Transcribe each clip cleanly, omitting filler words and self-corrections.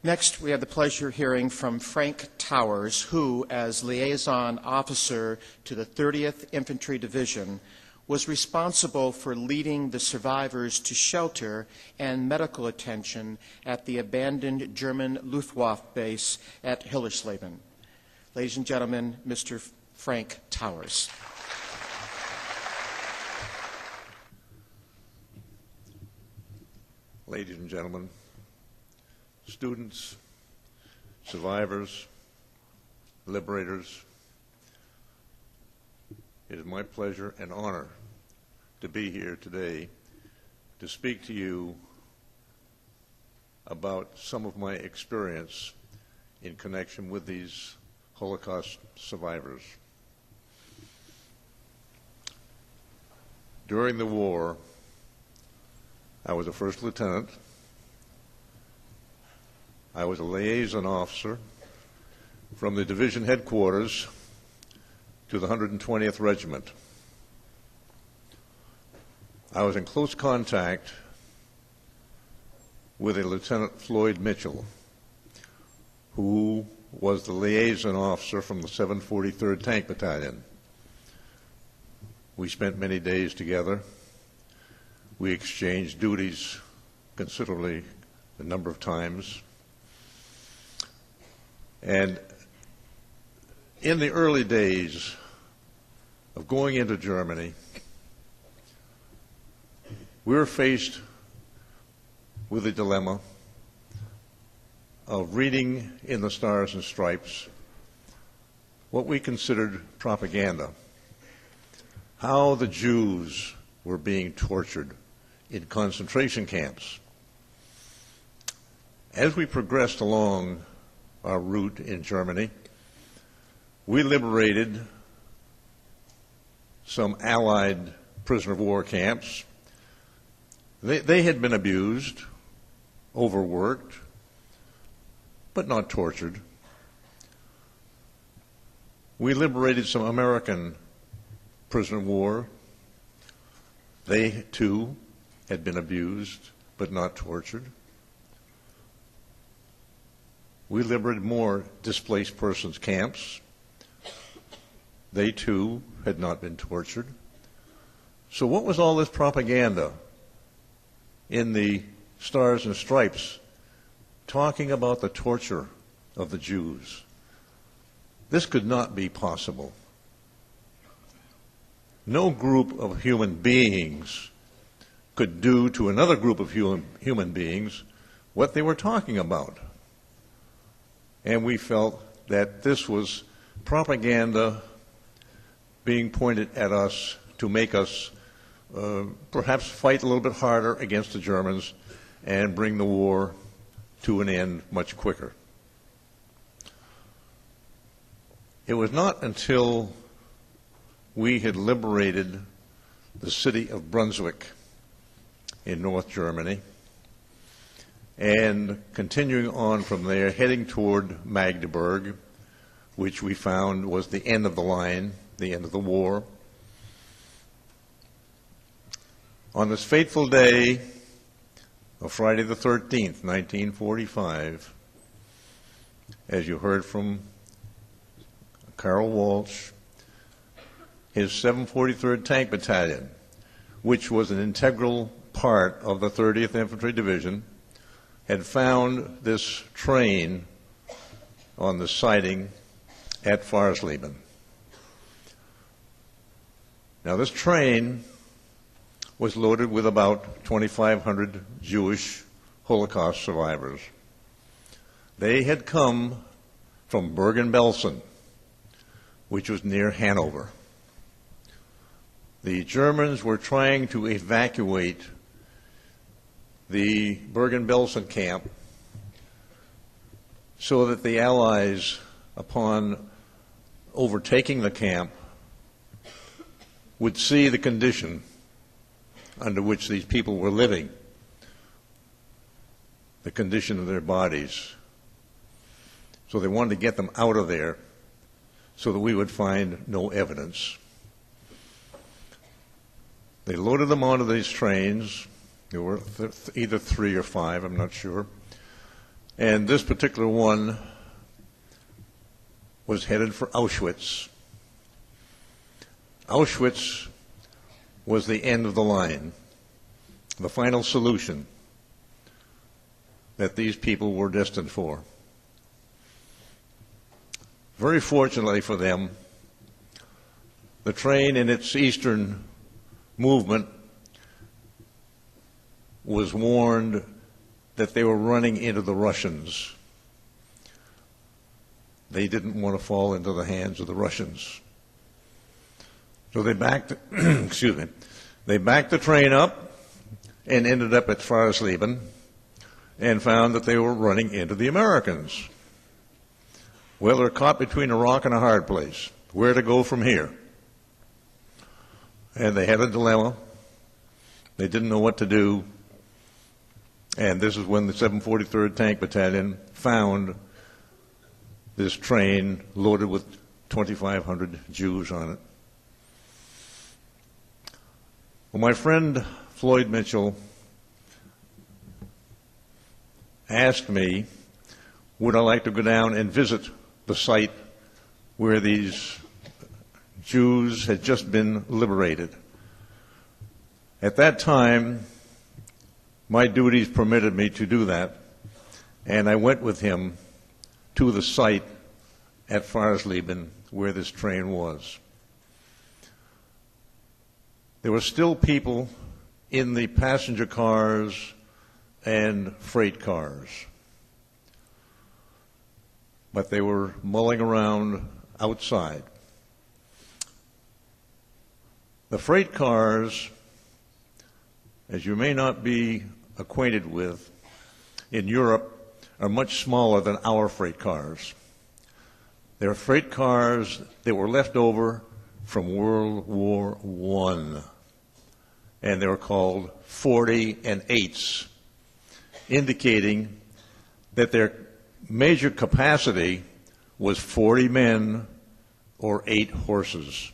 Next, we have the pleasure of hearing from Frank Towers, who, as liaison officer to the 30th Infantry Division, was responsible for leading the survivors to shelter and medical attention at the abandoned German Luftwaffe base at Hillersleben. Ladies and gentlemen, Mr. Frank Towers. Ladies and gentlemen, students, survivors, liberators, it is my pleasure and honor to be here today to speak to you about some of my experience in connection with these Holocaust survivors. During the war, I was a first lieutenant. I was a liaison officer from the division headquarters to the 120th Regiment. I was in close contact with a Lieutenant Floyd Mitchell, who was the liaison officer from the 743rd Tank Battalion. We spent many days together. We exchanged duties considerably a number of times. And in the early days of going into Germany, we were faced with the dilemma of reading in the Stars and Stripes what we considered propaganda, how the Jews were being tortured in concentration camps. As we progressed along our route in Germany, we liberated some Allied prisoner of war camps. They had been abused, overworked, but not tortured. We liberated some American prisoner of war. They, too, had been abused, but not tortured. We liberated more displaced persons camps. They, too, had not been tortured. So what was all this propaganda in the Stars and Stripes talking about the torture of the Jews? This could not be possible. No group of human beings could do to another group of human beings what they were talking about. And we felt that this was propaganda being pointed at us to make us perhaps fight a little bit harder against the Germans and bring the war to an end much quicker. It was not until we had liberated the city of Brunswick in North Germany and continuing on from there, heading toward Magdeburg, which we found was the end of the line, the end of the war. On this fateful day of Friday the 13th, 1945, as you heard from Carl Walsh, his 743rd Tank Battalion, which was an integral part of the 30th Infantry Division, had found this train on the siding at Farsleben. Now, this train was loaded with about 2,500 Jewish Holocaust survivors. They had come from Bergen-Belsen, which was near Hanover. The Germans were trying to evacuate the Bergen-Belsen camp so that the Allies, upon overtaking the camp, would see the condition under which these people were living, the condition of their bodies. So they wanted to get them out of there so that we would find no evidence. They loaded them onto these trains. There were either 3 or 5, I'm not sure. And this particular one was headed for Auschwitz. Auschwitz was the end of the line, the final solution that these people were destined for. Very fortunately for them, the train in its eastern movement was warned that they were running into the Russians. They didn't want to fall into the hands of the Russians. So they backed, they backed the train up and ended up at Farsleben and found that they were running into the Americans. Well, they're caught between a rock and a hard place. Where to go from here? And they had a dilemma. They didn't know what to do. And this is when the 743rd Tank Battalion found this train loaded with 2,500 Jews on it. Well, my friend Floyd Mitchell asked me, would I like to go down and visit the site where these Jews had just been liberated. At that time, my duties permitted me to do that, and I went with him to the site at Farsleben where this train was. There were still people in the passenger cars and freight cars, but they were mulling around outside. The freight cars, as you may not be acquainted with, in Europe are much smaller than our freight cars. They're freight cars that were left over from World War I, and they were called 40 and 8s, indicating that their major capacity was 40 men or 8 horses.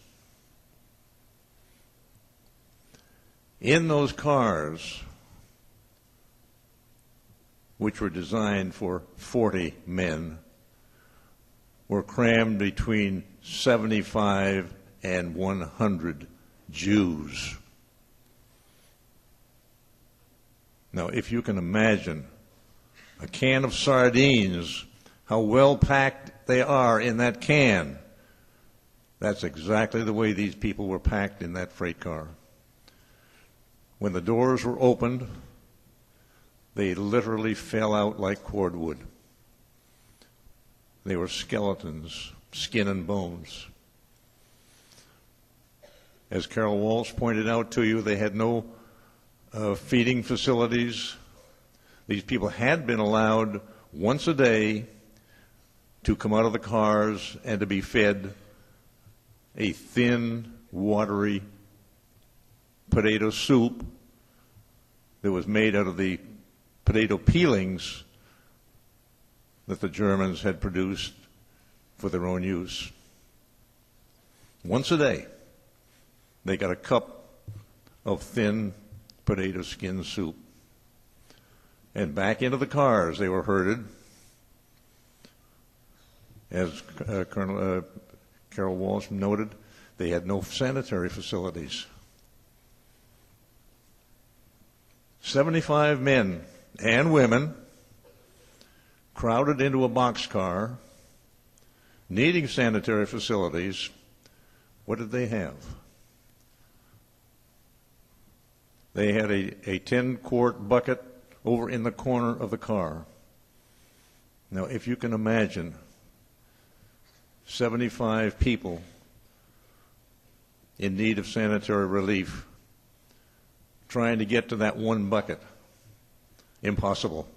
In those cars, which were designed for 40 men, were crammed between 75 and 100 Jews. Now, if you can imagine a can of sardines, how well packed they are in that can, that's exactly the way these people were packed in that freight car. When the doors were opened, they literally fell out like cordwood. They were skeletons, skin and bones. As Carol Walsh pointed out to you, they had no feeding facilities. These people had been allowed once a day to come out of the cars and to be fed a thin, watery potato soup that was made out of the potato peelings that the Germans had produced for their own use. Once a day, they got a cup of thin potato skin soup. And back into the cars they were herded. As Carol Walsh noted, they had no sanitary facilities. 75 men and women crowded into a boxcar, needing sanitary facilities. What did they have? They had a 10-quart bucket over in the corner of the car. Now, if you can imagine 75 people in need of sanitary relief trying to get to that one bucket, impossible.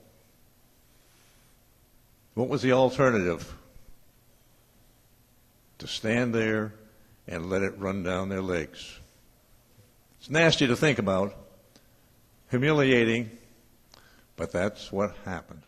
What was the alternative? To stand there and let it run down their legs. It's nasty to think about, humiliating, but that's what happened.